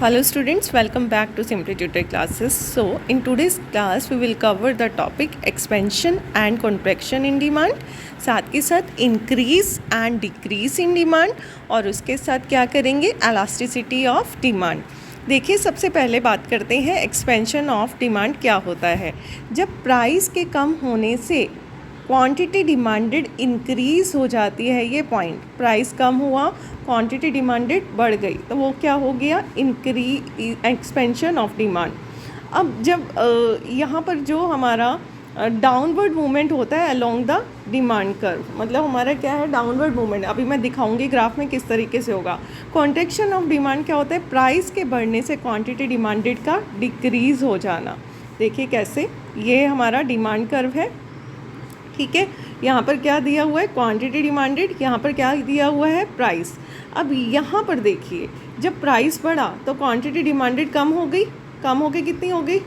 Hello students, welcome back to Simply Tutor classes. So in today's class we will cover the topic expansion and contraction in demand, साथ के साथ increase and decrease in demand और उसके साथ क्या करेंगे elasticity of demand. देखिए सबसे पहले बात करते हैं एक्सपेंशन ऑफ डिमांड क्या होता है। जब प्राइस के कम होने से क्वांटिटी डिमांडेड इंक्रीज़ हो जाती है, ये पॉइंट प्राइस कम हुआ क्वांटिटी डिमांडेड बढ़ गई तो वो क्या हो गया एक्सपेंशन ऑफ डिमांड। अब जब यहाँ पर जो हमारा डाउनवर्ड मूवमेंट होता है अलोंग द डिमांड कर्व, मतलब हमारा क्या है डाउनवर्ड मूवमेंट। अभी मैं दिखाऊंगी ग्राफ में किस तरीके से होगा। कॉन्ट्रैक्शन ऑफ डिमांड क्या होता है, प्राइस के बढ़ने से क्वांटिटी डिमांडेड का डिक्रीज़ हो जाना। देखिए कैसे, ये हमारा डिमांड कर्व है, ठीक है। यहाँ पर क्या दिया हुआ है क्वांटिटी डिमांडेड, यहाँ पर क्या दिया हुआ है प्राइस। अब यहाँ पर देखिए जब प्राइस बढ़ा तो क्वांटिटी डिमांडेड कम हो गई, कम हो गई कितनी हो गई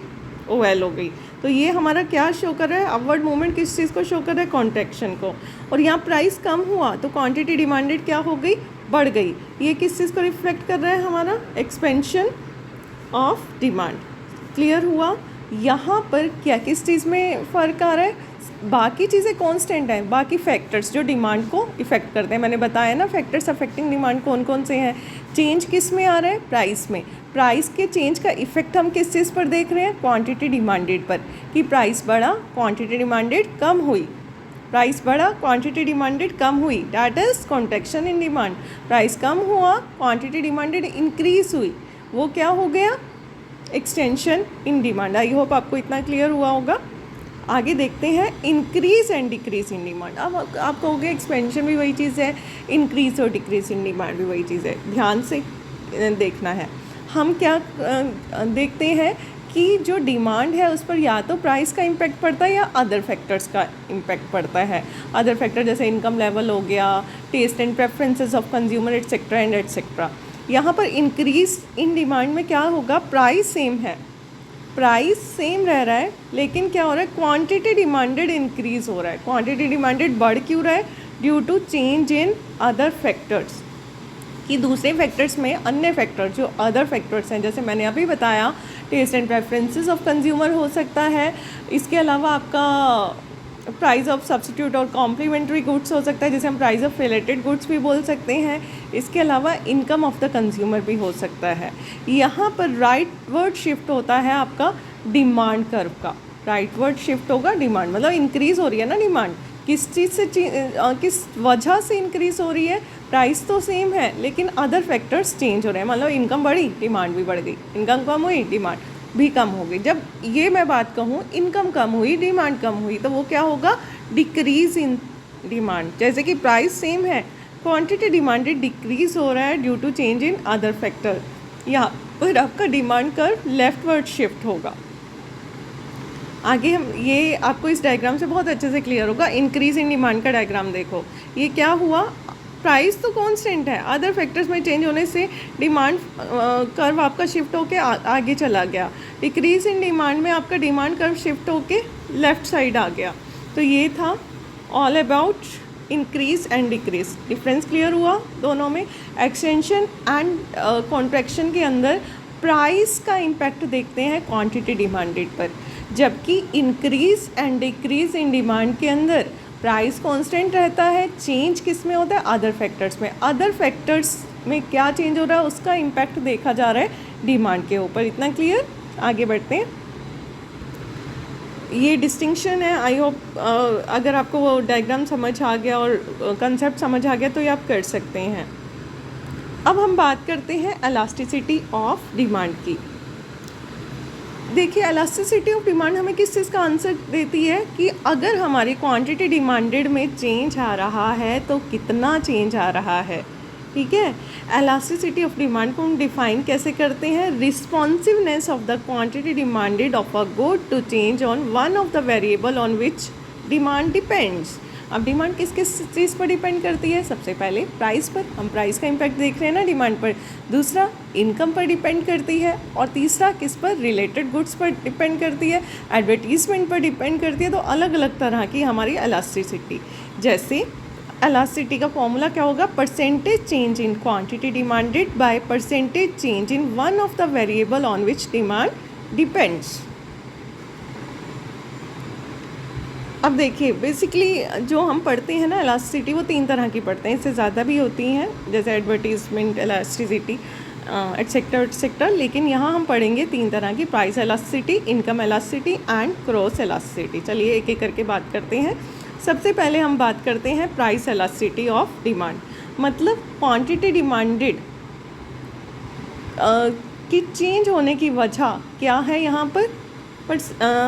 OL हो गई। तो ये हमारा क्या शो कर रहा है, अपवर्ड मूवमेंट किस चीज़ को शो कर रहा है, कॉन्ट्रैक्शन को। और यहाँ प्राइस कम हुआ तो क्वांटिटी डिमांडेड क्या हो गई, बढ़ गई। ये किस चीज़ को रिफ्लेक्ट कर रहा है, हमारा एक्सपेंशन ऑफ डिमांड। क्लियर हुआ। यहाँ पर क्या किस चीज़ में फ़र्क आ रहा है, बाकी चीज़ें कांस्टेंट हैं, बाकी फैक्टर्स जो डिमांड को इफ़ेक्ट करते हैं, मैंने बताया ना फैक्टर्स अफेक्टिंग डिमांड कौन कौन से हैं। चेंज किस में आ रहा है, प्राइस में। प्राइस के चेंज का इफ़ेक्ट हम किस चीज़ पर देख रहे हैं, क्वांटिटी डिमांडेड पर, कि प्राइस बढ़ा क्वांटिटी डिमांडेड कम हुई, प्राइस बढ़ा क्वांटिटी डिमांडेड कम हुई, that is contraction in demand. Price कम हुआ क्वांटिटी डिमांडेड इंक्रीज़ हुई, वो क्या हो गया extension in demand. I hope आपको इतना क्लियर हुआ होगा। आगे देखते हैं increase and decrease in demand. अब आप कहोगे एक्सपेंशन भी वही चीज़ है, इंक्रीज़ और डिक्रीज़ इन डिमांड भी वही चीज़ है, ध्यान से देखना है। हम क्या देखते हैं कि जो डिमांड है उस पर या तो प्राइस का इम्पैक्ट पड़ता है या अदर फैक्टर्स का इम्पैक्ट पड़ता है। अदर फैक्टर जैसे इनकम लेवल हो गया, taste and preferences of consumer etcetera and etcetera. यहाँ पर इंक्रीज़ इन डिमांड में क्या होगा, प्राइस सेम है, प्राइस सेम रह रहा है, लेकिन क्या हो रहा है क्वांटिटी डिमांडेड इंक्रीज़ हो रहा है। क्वांटिटी डिमांडेड बढ़ क्यों रहा है, due to change in other factors, कि दूसरे फैक्टर्स में अन्य फैक्टर जो अदर फैक्टर्स हैं, जैसे मैंने अभी बताया taste and preferences of consumer हो सकता है। इसके अलावा आपका प्राइस ऑफ सब्स्टिट्यूट और कॉम्प्लीमेंट्री गुड्स हो सकता है, जिसे हम प्राइस ऑफ रिलेटेड गुड्स भी बोल सकते हैं। इसके अलावा इनकम ऑफ द कंज्यूमर भी हो सकता है। यहाँ पर राइट वर्ड शिफ्ट होता है आपका डिमांड कर्व का, राइट वर्ड शिफ्ट होगा डिमांड, मतलब इंक्रीज़ हो रही है ना डिमांड, किस चीज़ से किस वजह से इंक्रीज़ हो रही है, प्राइस तो सेम है लेकिन अदर फैक्टर्स चेंज हो रहे हैं। मतलब इनकम बढ़ी डिमांड भी बढ़ गई, इनकम कम हुई डिमांड भी कम हो गई। जब ये मैं बात कहूँ इनकम कम हुई डिमांड कम हुई तो वो क्या होगा, डिक्रीज़ इन डिमांड। जैसे कि प्राइस सेम है, क्वांटिटी डिमांडेड डिक्रीज़ हो रहा है due to change in other factor. यहाँ पर आपका डिमांड कर्व लेफ्टवर्ड शिफ्ट होगा। आगे हम ये आपको इस डायग्राम से बहुत अच्छे से क्लियर होगा। इंक्रीज़ इन डिमांड का डायग्राम देखो, ये क्या हुआ, प्राइस तो कांस्टेंट है, अदर फैक्टर्स में चेंज होने से डिमांड कर्व आपका शिफ्ट होके आगे चला गया। डिक्रीज़ इन डिमांड में आपका डिमांड कर्व शिफ्ट होके लेफ़्ट साइड आ गया। तो ये था all about increase and decrease. Difference clear हुआ दोनों में। एक्सटेंशन एंड कॉन्ट्रैक्शन के अंदर प्राइस का इम्पैक्ट देखते हैं क्वांटिटी डिमांडेड पर, जबकि increase and decrease in demand के अंदर प्राइस कांस्टेंट रहता है, चेंज किस में होता है, अदर फैक्टर्स में। अदर फैक्टर्स में क्या चेंज हो रहा है उसका इम्पैक्ट देखा जा रहा है डिमांड के ऊपर। इतना क्लियर। आगे बढ़ते हैं। ये डिस्टिंक्शन है। आई होप अगर आपको वो डायग्राम समझ आ गया और कंसेप्ट समझ आ गया तो ये आप कर सकते हैं। अब हम बात करते हैं इलास्टिसिटी ऑफ डिमांड की। देखिए इलास्टिसिटी ऑफ डिमांड हमें किस चीज़ का आंसर देती है, कि अगर हमारी क्वांटिटी डिमांडेड में चेंज आ रहा है तो कितना चेंज आ रहा है, ठीक है। इलास्टिसिटी ऑफ डिमांड को हम डिफाइन कैसे करते हैं, responsiveness of the quantity demanded of a good to change on one of the variable on which demand depends. अब डिमांड किस किस चीज़ पर डिपेंड करती है, सबसे पहले प्राइस पर, हम प्राइस का इम्पैक्ट देख रहे हैं ना डिमांड पर। दूसरा इनकम पर डिपेंड करती है, और तीसरा किस पर, रिलेटेड गुड्स पर डिपेंड करती है, एडवर्टीजमेंट पर डिपेंड करती है। तो अलग अलग तरह की हमारी इलास्टिसिटी, जैसे इलास्टिसिटी का फॉर्मूला क्या होगा, percentage change in quantity demanded by percentage change in one of the variable on which demand depends. अब देखिए बेसिकली जो हम पढ़ते हैं ना इलास्टिसिटी, वो 3 तरह की पढ़ते हैं, इससे ज़्यादा भी होती हैं जैसे एडवर्टीजमेंट इलास्टिसिटी एटसेट्रा एटसेट्रा, लेकिन यहाँ हम पढ़ेंगे 3 तरह की, price elasticity, income elasticity and cross elasticity. चलिए एक एक करके बात करते हैं। सबसे पहले हम बात करते हैं प्राइस इलास्टिसिटी ऑफ डिमांड, मतलब क्वांटिटी डिमांडेड की चेंज होने की वजह क्या है यहाँ पर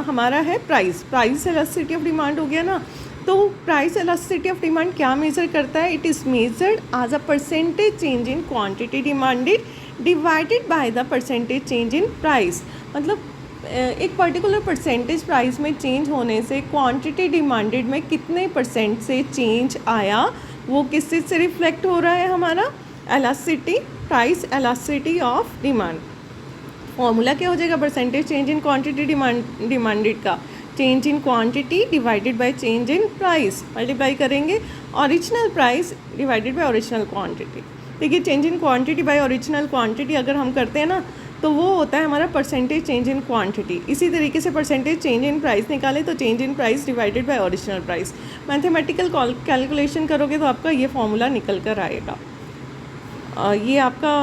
हमारा है प्राइस इलास्टिसिटी ऑफ डिमांड हो गया ना। तो प्राइस इलास्टिसिटी ऑफ डिमांड क्या मेज़र करता है, it is measured as a percentage change in quantity demanded divided by the percentage change in price. मतलब एक पर्टिकुलर परसेंटेज प्राइस में चेंज होने से क्वांटिटी डिमांडेड में कितने परसेंट से चेंज आया, वो किस चीज़ से रिफ्लेक्ट हो रहा है, हमारा elasticity, price elasticity of demand. Formula क्या हो जाएगा, percentage change in quantity demanded का change in quantity divided by change in price, multiply करेंगे original price divided by original quantity. देखिए change in quantity by original quantity अगर हम करते हैं ना तो वो होता है हमारा परसेंटेज चेंज इन क्वांटिटी। इसी तरीके से परसेंटेज चेंज इन प्राइस निकाले तो change in price divided by original price. Mathematical calculation करोगे तो आपका ये फॉर्मूला निकल कर आएगा। ये आपका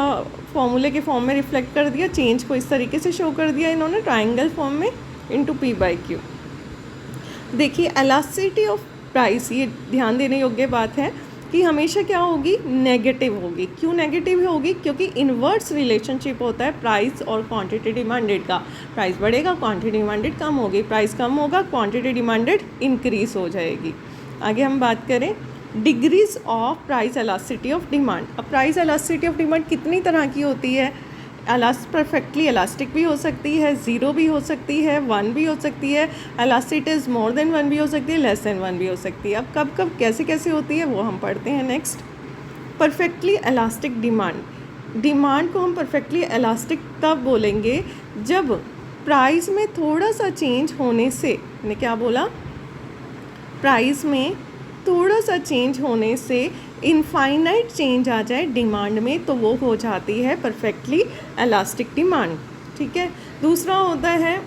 फॉर्मूले के फॉर्म में रिफ्लेक्ट कर दिया, चेंज को इस तरीके से शो कर दिया इन्होंने ट्रायंगल फॉर्म में इनटू P/Q। देखिए इलास्टिसिटी ऑफ प्राइस, ये ध्यान देने योग्य बात है कि हमेशा क्या होगी, नेगेटिव होगी। क्यों नेगेटिव होगी, क्योंकि इन्वर्स रिलेशनशिप होता है प्राइस और क्वांटिटी डिमांडेड का। प्राइस बढ़ेगा, क्वांटिटी डिमांडेड कम होगी, प्राइस कम होगा, क्वांटिटी डिमांडेड इंक्रीज हो जाएगी। आगे हम बात करें degrees of price elasticity of demand. अब प्राइस इलास्टिसिटी ऑफ डिमांड कितनी तरह की होती है, परफेक्टली इलास्टिक भी हो सकती है, 0 भी हो सकती है, 1 भी हो सकती है, इलास्टिक इज मोर देन 1 भी हो सकती है, लेस देन 1 भी हो सकती है। अब कब कब कैसे कैसे होती है वो हम पढ़ते हैं नेक्स्ट। परफेक्टली इलास्टिक डिमांड को हम परफेक्टली इलास्टिक तब बोलेंगे जब प्राइस में थोड़ा सा चेंज होने से, मैंने क्या बोला, प्राइस में थोड़ा सा चेंज होने से इनफाइनाइट चेंज आ जाए डिमांड में, तो वो हो जाती है परफेक्टली इलास्टिक डिमांड। ठीक है। दूसरा होता है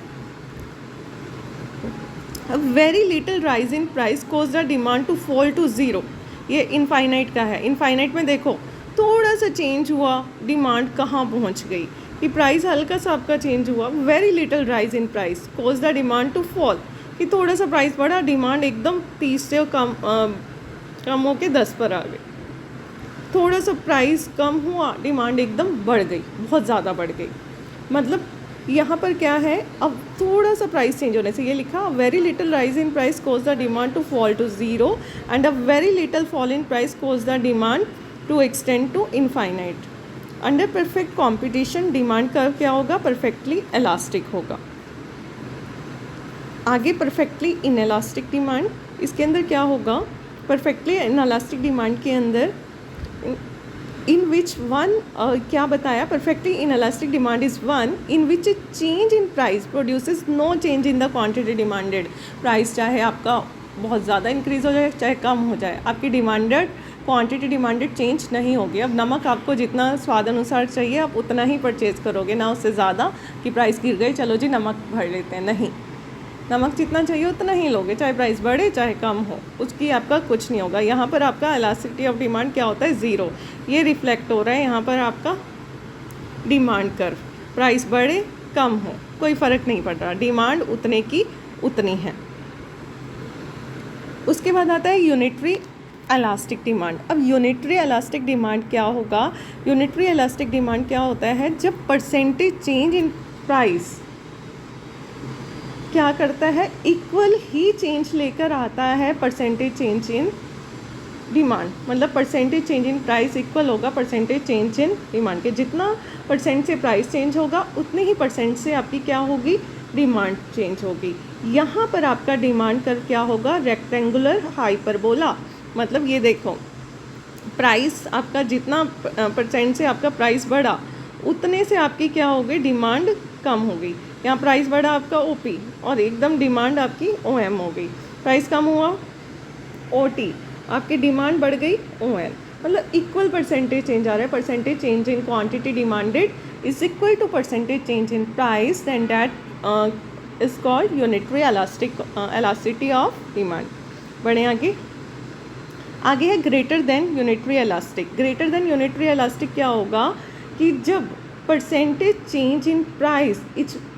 very little rise in price cause the demand to fall to 0। ये इनफाइनाइट का है। इनफाइनाइट में देखो थोड़ा सा चेंज हुआ, डिमांड कहाँ पहुँच गई, कि प्राइस हल्का सा आपका चेंज हुआ। Very little rise in price cause the demand to fall, कि थोड़ा सा प्राइस बढ़ा, डिमांड एकदम 30 से कम होके 10 पर आ गई। थोड़ा सा प्राइस कम हुआ, डिमांड एकदम बढ़ गई, बहुत ज़्यादा बढ़ गई। मतलब यहाँ पर क्या है, अब थोड़ा सा प्राइस चेंज होने से, ये लिखा very little rise in price cause the demand to fall to 0 and a very little fall in price cause the demand to extend to infinite. Under perfect competition demand curve क्या होगा, perfectly elastic होगा। आगे perfectly inelastic demand, इसके अंदर क्या होगा, perfectly inelastic demand के अंदर इन विच वन क्या बताया, perfectly inelastic demand is one in which change in price produces no change in the quantity demanded. Price चाहे आपका बहुत ज़्यादा इंक्रीज़ हो जाए चाहे कम हो जाए, आपकी डिमांडेड क्वांटिटी डिमांडेड चेंज नहीं होगी। अब नमक आपको जितना स्वाद अनुसार चाहिए आप उतना ही परचेज़ करोगे, ना उससे ज़्यादा कि प्राइस गिर गई चलो जी नमक भर लेते हैं, नहीं, नमक जितना चाहिए उतना ही लोगे, चाहे प्राइस बढ़े चाहे कम हो, उसकी आपका कुछ नहीं होगा। यहाँ पर आपका इलास्टिसिटी ऑफ डिमांड क्या होता है, 0। ये रिफ्लेक्ट हो रहा है यहाँ पर आपका डिमांड कर्व, प्राइस बढ़े कम हो कोई फ़र्क नहीं पड़ रहा, डिमांड उतने की उतनी है। उसके बाद आता है यूनिटरी इलास्टिक डिमांड। अब यूनिटरी इलास्टिक डिमांड क्या होगा, यूनिटरी इलास्टिक डिमांड क्या होता है, जब परसेंटेज चेंज इन प्राइस क्या करता है, इक्वल ही चेंज लेकर आता है परसेंटेज चेंज इन डिमांड। मतलब percentage change in price equal होगा परसेंटेज चेंज इन डिमांड के, जितना परसेंट से प्राइस चेंज होगा उतने ही परसेंट से आपकी क्या होगी, डिमांड चेंज होगी। यहाँ पर आपका डिमांड कर्व क्या होगा, रेक्टेंगुलर हाइपरबोला। मतलब ये देखो प्राइस आपका जितना परसेंट से आपका प्राइस बढ़ा उतने से आपकी क्या हो गई, डिमांड कम हो गई। यहाँ प्राइस बढ़ा आपका ओपी और एकदम डिमांड आपकी ओएम हो गई, प्राइस कम हुआ ओटी आपकी डिमांड बढ़ गई ON, मतलब इक्वल परसेंटेज चेंज आ रहा है. Percentage change in quantity demanded is equal to percentage change in price, then that is called unitary elasticity of demand. बढ़े आगे. आगे है greater than unitary elastic. Greater than unitary elastic क्या होगा कि जब percentage change in price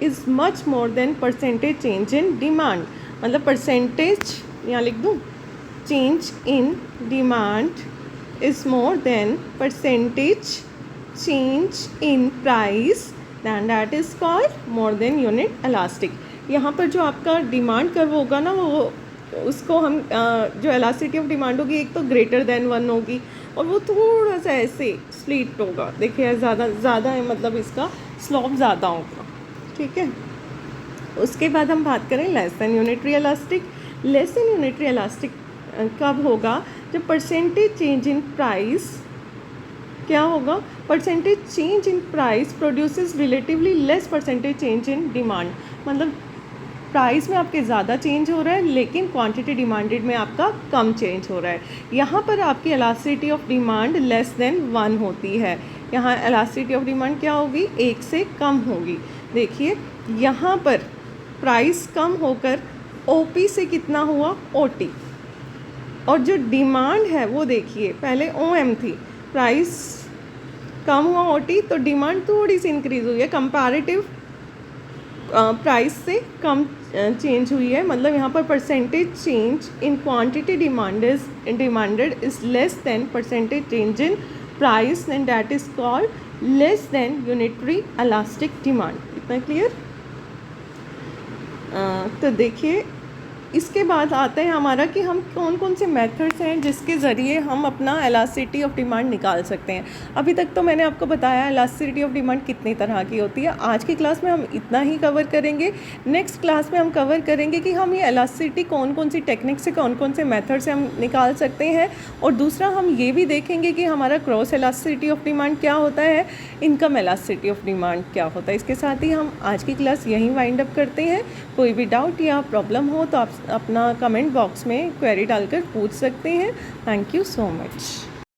is much more than percentage change in demand. मतलब percentage यहाँ लिख दूँ, change in demand is more than percentage change in price, than that is called more than unit elastic. यहाँ पर जो आपका demand curve होगा ना, वो उसको हम जो एलास्टिसिटी ऑफ डिमांड होगी, एक तो ग्रेटर देन 1 होगी और वो थोड़ा सा ऐसे स्लीट होगा. देखिए ज़्यादा है, मतलब इसका स्लोप ज़्यादा होगा. ठीक है. उसके बाद हम बात करें less than unitary elastic. Less than unitary elastic कब होगा? जब परसेंटेज चेंज इन प्राइस क्या होगा? Percentage change in price produces relatively less percentage change in demand. मतलब प्राइस में आपके ज़्यादा चेंज हो रहा है लेकिन क्वांटिटी डिमांडेड में आपका कम चेंज हो रहा है. यहाँ पर आपकी elasticity of demand less than 1 होती है. यहाँ एलास्टिसिटी ऑफ डिमांड क्या होगी? 1 से कम होगी. देखिए यहाँ पर प्राइस कम होकर OP से कितना हुआ? OT. और जो डिमांड है वो देखिए पहले OM थी, प्राइस कम हुआ OT, तो डिमांड थोड़ी सी इंक्रीज़ हुई है. कंपैरेटिव प्राइस से कम चेंज हुई है. मतलब यहाँ पर percentage change in quantity demanded is less than percentage change in price, and that is called less than unitary elastic demand. इतना क्लियर? तो देखिए इसके बाद आता है हमारा कि हम कौन कौन से मेथड्स हैं जिसके ज़रिए हम अपना एलास्टिसिटी ऑफ डिमांड निकाल सकते हैं. अभी तक तो मैंने आपको बताया एलास्टिसिटी ऑफ डिमांड कितनी तरह की होती है. आज की क्लास में हम इतना ही कवर करेंगे. नेक्स्ट क्लास में हम कवर करेंगे कि हम ये एलास्टिसिटी कौन कौन सी टेक्निक से, कौन कौन से मेथड से हम निकाल सकते हैं. और दूसरा हम ये भी देखेंगे कि हमारा क्रॉस एलास्टिसिटी ऑफ डिमांड क्या होता है, इनकम एलास्टिसिटी ऑफ डिमांड क्या होता है. इसके साथ ही हम आज की क्लास यहीं वाइंड अप करते हैं. कोई भी डाउट या प्रॉब्लम हो तो आप अपना कमेंट बॉक्स में क्वेरी डालकर पूछ सकते हैं. Thank you so much.